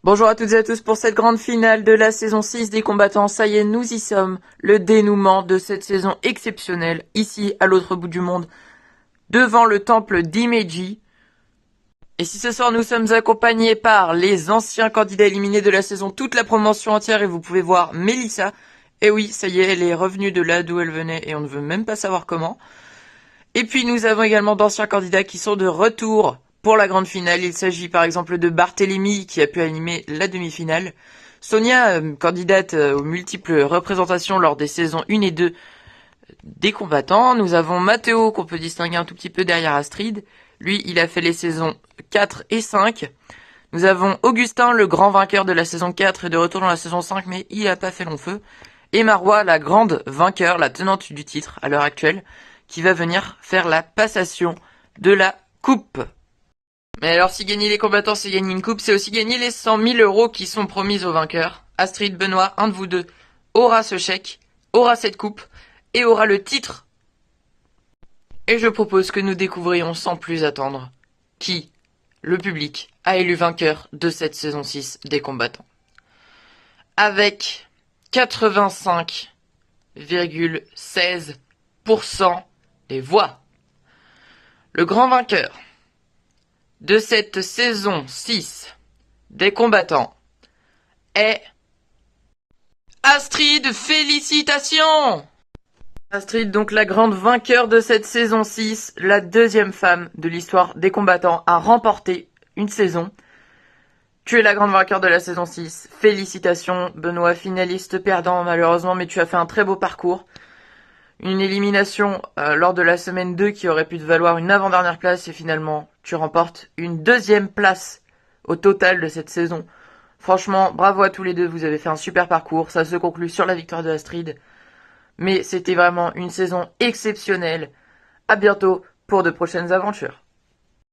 Bonjour à toutes et à tous pour cette grande finale de la saison 6 des combattants. Ça y est, nous y sommes. Le dénouement de cette saison exceptionnelle, ici à l'autre bout du monde, devant le temple d'Imeji. Et si ce soir nous sommes accompagnés par les anciens candidats éliminés de la saison, toute la promotion entière, et vous pouvez voir Mélissa. Et oui, ça y est, elle est revenue de là d'où elle venait et on ne veut même pas savoir comment. Et puis nous avons également d'anciens candidats qui sont de retour pour la grande finale. Il s'agit par exemple de Barthélemy qui a pu animer la demi-finale. Sonia, candidate aux multiples représentations lors des saisons 1 et 2 des combattants. Nous avons Mathéo qu'on peut distinguer un tout petit peu derrière Astrid. Lui, il a fait les saisons 4 et 5. Nous avons Augustin, le grand vainqueur de la saison 4 et de retour dans la saison 5, mais il n'a pas fait long feu. Et Marois, la grande vainqueur, la tenante du titre à l'heure actuelle, qui va venir faire la passation de la coupe. Mais alors, si gagner les combattants, c'est gagner une coupe, c'est aussi gagner les 100 000 € qui sont promis aux vainqueurs. Astrid, Benoît, un de vous deux, aura ce chèque, aura cette coupe, et aura le titre. Et je propose que nous découvrions sans plus attendre qui, le public, a élu vainqueur de cette saison 6 des combattants. Avec 85,16% des voix. Le grand vainqueur de cette saison 6 des combattants est Astrid. Félicitations! Astrid, donc la grande vainqueur de cette saison 6, la deuxième femme de l'histoire des combattants à remporter une saison. Tu es la grande vainqueur de la saison 6. Félicitations, Benoît, finaliste perdant malheureusement, mais tu as fait un très beau parcours. Une élimination lors de la semaine 2 qui aurait pu te valoir une avant-dernière place et finalement tu remportes une deuxième place au total de cette saison. Franchement, bravo à tous les deux, vous avez fait un super parcours. Ça se conclut sur la victoire de Astrid. Mais c'était vraiment une saison exceptionnelle. À bientôt pour de prochaines aventures.